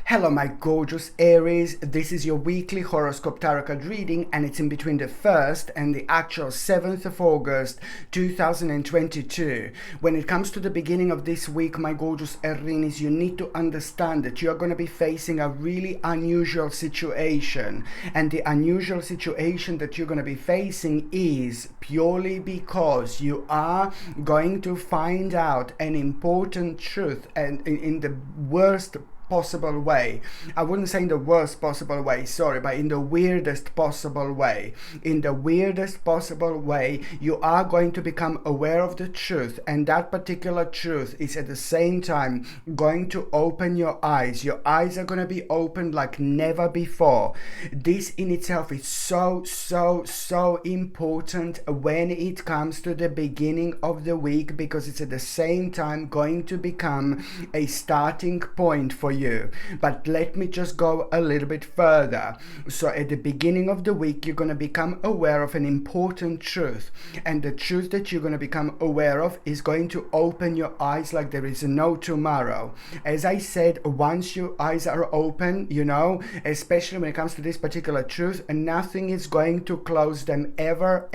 Hello my gorgeous Aries, this is your weekly horoscope tarot card reading and it's in between the 1st and the actual 7th of August 2022. When it comes to the beginning of this week, my gorgeous Aries, you need to understand that you're going to be facing a really unusual situation, and the unusual situation that you're going to be facing is purely because you are going to find out an important truth, and in the worst possible way. I wouldn't say in the worst possible way, sorry, but in the weirdest possible way. In the weirdest possible way, you are going to become aware of the truth, and that particular truth is at the same time going to open your eyes. Your eyes are going to be opened like never before. This in itself is so important when it comes to the beginning of the week, because it's at the same time going to become a starting point for you. But let me just go a little bit further. So at the beginning of the week, you're going to become aware of an important truth, and the truth that you're going to become aware of is going to open your eyes like there is no tomorrow. As I said, once your eyes are open, especially when it comes to this particular truth, nothing is going to close them ever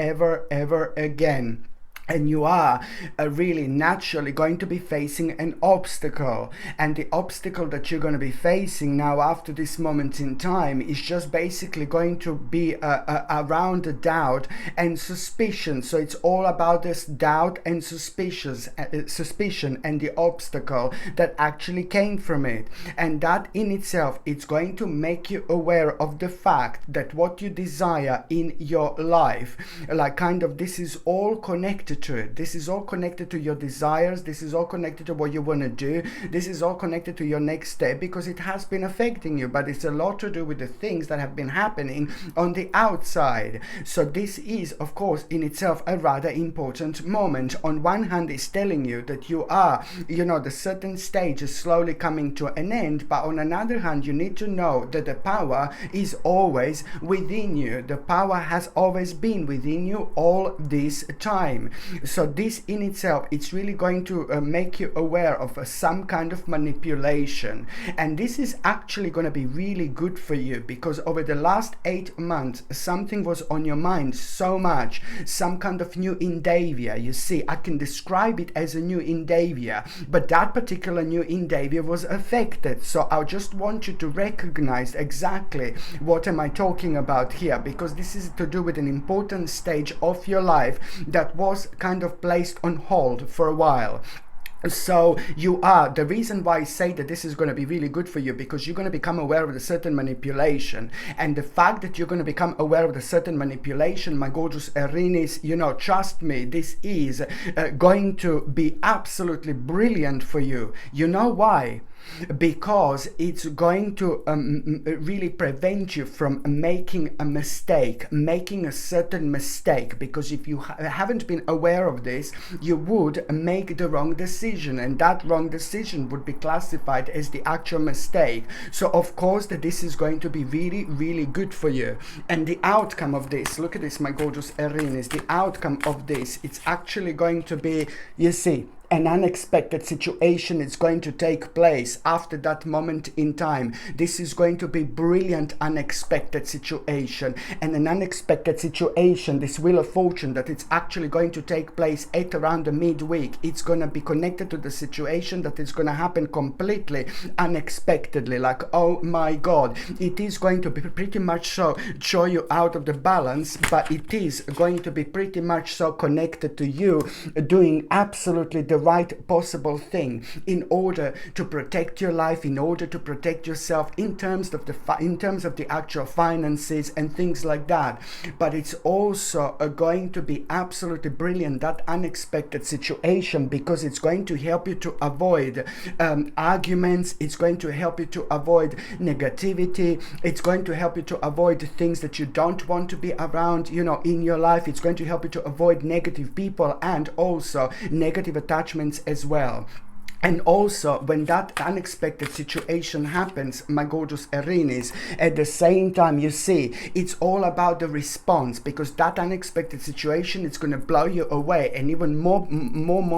again. And you are really naturally going to be facing an obstacle. And the obstacle that you're going to be facing now after this moment in time is just basically going to be around the doubt and suspicion. So it's all about this doubt and suspicion and the obstacle that actually came from it. And that in itself, it's going to make you aware of the fact that what you desire in your life, this is all connected to it. This is all connected to your desires. This is all connected to what you want to do. This is all connected to your next step, because it has been affecting you, but it's a lot to do with the things that have been happening on the outside. So this is, of course, in itself a rather important moment. On one hand, it's telling you that you are, the certain stage is slowly coming to an end, but on another hand, you need to know that the power is always within you. The power has always been within you all this time. So this in itself, it's really going to make you aware of some kind of manipulation. And this is actually going to be really good for you, because over the last 8 months, something was on your mind so much, some kind of new endeavor. You see, I can describe it as a new endeavor, but that particular new endeavor was affected. So I just want you to recognize exactly what am I talking about here, because this is to do with an important stage of your life that was kind of placed on hold for a while. So the reason why I say that this is going to be really good for you, because you're going to become aware of the certain manipulation, and the fact that you're going to become aware of the certain manipulation, my gorgeous Aries, trust me, this is going to be absolutely brilliant for you. You know why? Because it's going to really prevent you from making a certain mistake, because if you haven't been aware of this, you would make the wrong decision, and that wrong decision would be classified as the actual mistake. So of course that this is going to be really good for you. And the outcome of this, look at this, my gorgeous Aries, the outcome of this, it's actually going to be, you see, an unexpected situation is going to take place after that moment in time. This is going to be brilliant unexpected situation, and an unexpected situation, this wheel of fortune, that it's actually going to take place at around the midweek. It's going to be connected to the situation that is going to happen completely unexpectedly, like, oh my god, it is going to be pretty much so show you out of the balance, but it is going to be pretty much so connected to you doing absolutely the right possible thing in order to protect your life, in order to protect yourself in terms of the actual finances and things like that. But it's also going to be absolutely brilliant, that unexpected situation, because it's going to help you to avoid arguments. It's going to help you to avoid negativity. It's going to help you to avoid things that you don't want to be around, in your life. It's going to help you to avoid negative people and also negative attachments as well. And also, when that unexpected situation happens, my gorgeous Aries, at the same time, you see, it's all about the response, because that unexpected situation is going to blow you away, and even more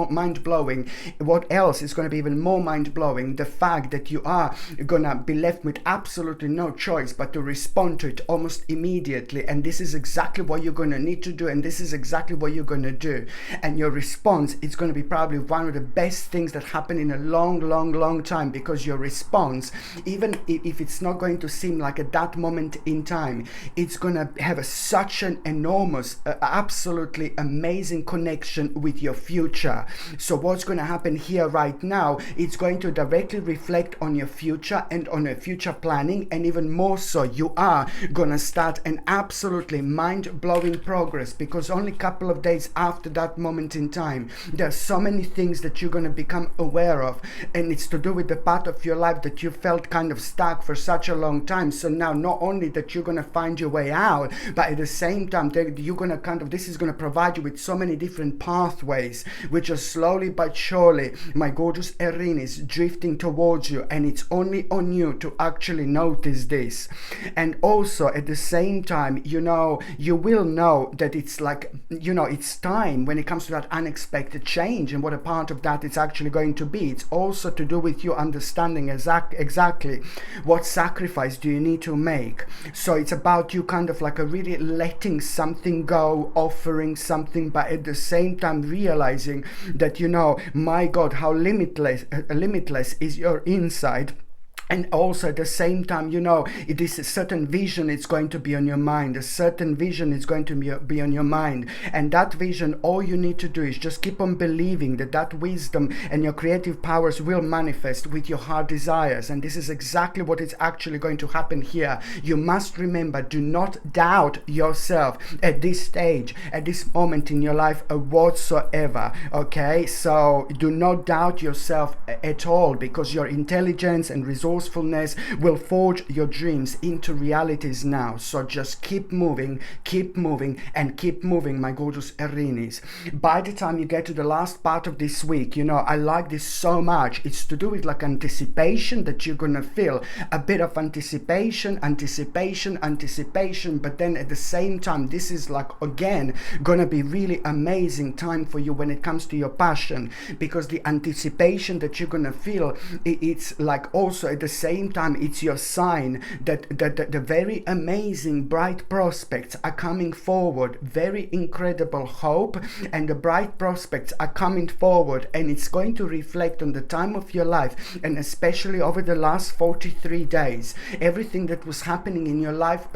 mind-blowing. What else is going to be even more mind-blowing? The fact that you are going to be left with absolutely no choice but to respond to it almost immediately. And this is exactly what you're going to need to do, and this is exactly what you're going to do. And your response is going to be probably one of the best things that happen in a long time, because your response, even if it's not going to seem like at that moment in time, it's going to have such an enormous, absolutely amazing connection with your future. So what's going to happen here right now, it's going to directly reflect on your future and on your future planning. And even more so, you are going to start an absolutely mind-blowing progress, because only a couple of days after that moment in time, there are so many things that you're going to become aware of, and it's to do with the part of your life that you felt kind of stuck for such a long time. So now, not only that you're going to find your way out, but at the same time, you're going to this is going to provide you with so many different pathways, which are slowly but surely, my gorgeous Aries, drifting towards you. And it's only on you to actually notice this. And also at the same time, you will know that it's like, it's time when it comes to that unexpected change, and what a part of that it's actually going to be. It's also to do with you understanding exactly what sacrifice do you need to make. So it's about you kind of like really letting something go, offering something, but at the same time realizing that, my God, how limitless is your inside. And also at the same time, it is a certain vision it's going to be on your mind. A certain vision is going to be on your mind. And that vision, all you need to do is just keep on believing that wisdom and your creative powers will manifest with your heart desires. And this is exactly what is actually going to happen here. You must remember, do not doubt yourself at this stage, at this moment in your life whatsoever. Okay? So do not doubt yourself at all, because your intelligence and resourcefulness will forge your dreams into realities now. So just keep moving, and keep moving, my gorgeous Aries. By the time you get to the last part of this week, I like this so much. It's to do with like anticipation, that you're gonna feel a bit of anticipation, but then at the same time, this is like, again, gonna be really amazing time for you when it comes to your passion, because the anticipation that you're gonna feel, it's like also at the same time, it's your sign that the very amazing bright prospects are coming forward, very incredible hope, and the bright prospects are coming forward, and it's going to reflect on the time of your life, and especially over the last 43 days, everything that was happening in your life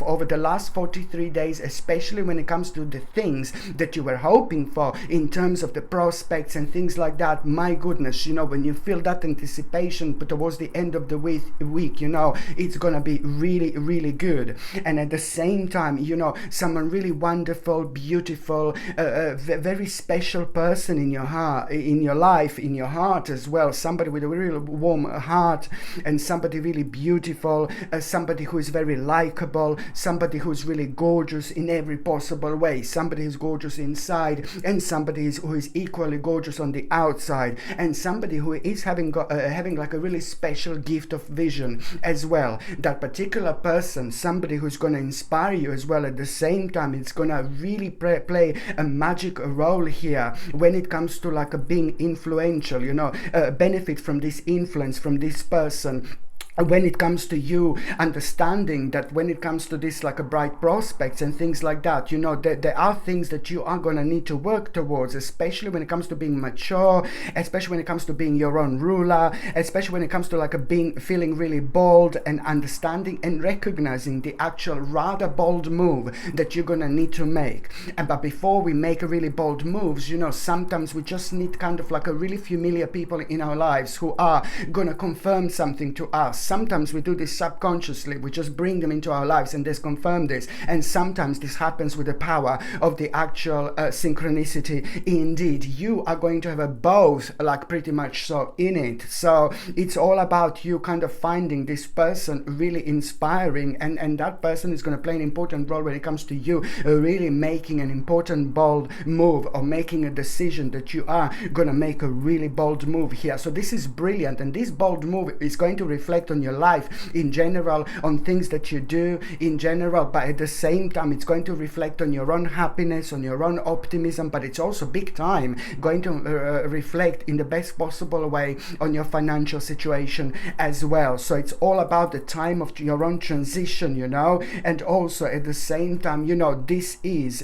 over the last 43 days, especially when it comes to the things that you were hoping for in terms of the prospects and things like that. My goodness, when you feel that anticipation, but towards the end of the week, it's gonna be really good. And at the same time, someone really wonderful, beautiful, very special person in your heart, in your life, in your heart as well, somebody with a really warm heart, and somebody really beautiful, somebody who is very likable, somebody who's really gorgeous in every possible way, somebody who's gorgeous inside, and somebody who is equally gorgeous on the outside, and somebody who is having like a really special gift of vision as well. That particular person, somebody who's going to inspire you as well. At the same time, it's going to really play a magic role here when it comes to like being influential, benefit from this influence from this person. When it comes to you understanding that when it comes to this like a bright prospects and things like that, there are things that you are going to need to work towards, especially when it comes to being mature, especially when it comes to being your own ruler, especially when it comes to like feeling really bold and understanding and recognizing the actual rather bold move that you're going to need to make. But before we make a really bold moves, sometimes we just need kind of like a really familiar people in our lives who are going to confirm something to us, Sometimes we do this subconsciously. We just bring them into our lives and just confirm this. And sometimes this happens with the power of the actual synchronicity. Indeed, you are going to have a both, like pretty much so in it. So it's all about you kind of finding this person really inspiring, and that person is going to play an important role when it comes to you really making an important bold move, or making a decision that you are going to make a really bold move here. So this is brilliant, and this bold move is going to reflect on your life in general, on things that you do in general, but at the same time it's going to reflect on your own happiness, on your own optimism, but it's also big time going to reflect in the best possible way on your financial situation as well. So it's all about the time of your own transition, you know, and also at the same time, you know, this is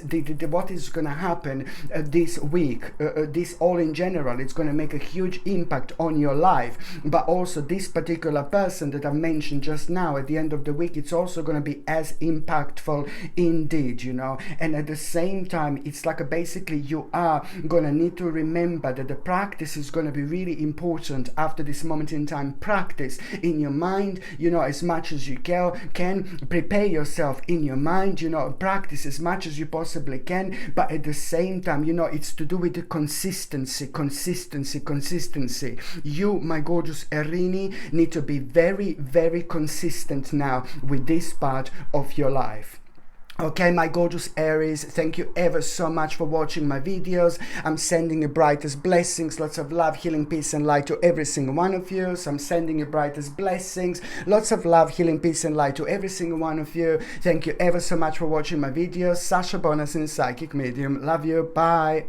what is going to happen this week. This all in general, it's going to make a huge impact on your life, but also this particular person that I've mentioned just now at the end of the week, it's also going to be as impactful indeed, you know. And at the same time, it's like basically you are going to need to remember that the practice is going to be really important after this moment in time. Practice in your mind, you know, as much as you can prepare yourself in your mind, you know, practice as much as you possibly can, but at the same time, you know, it's to do with the consistency. You, my gorgeous Erini, need to be very, very consistent now with this part of your life. Okay, my gorgeous Aries, thank you ever so much for watching my videos. I'm sending you brightest blessings, lots of love, healing, peace and light to every single one of you. So I'm sending you brightest blessings, lots of love, healing, peace and light to every single one of you. Thank you ever so much for watching my videos. Sasha Bonasin, Psychic Medium. Love you. Bye.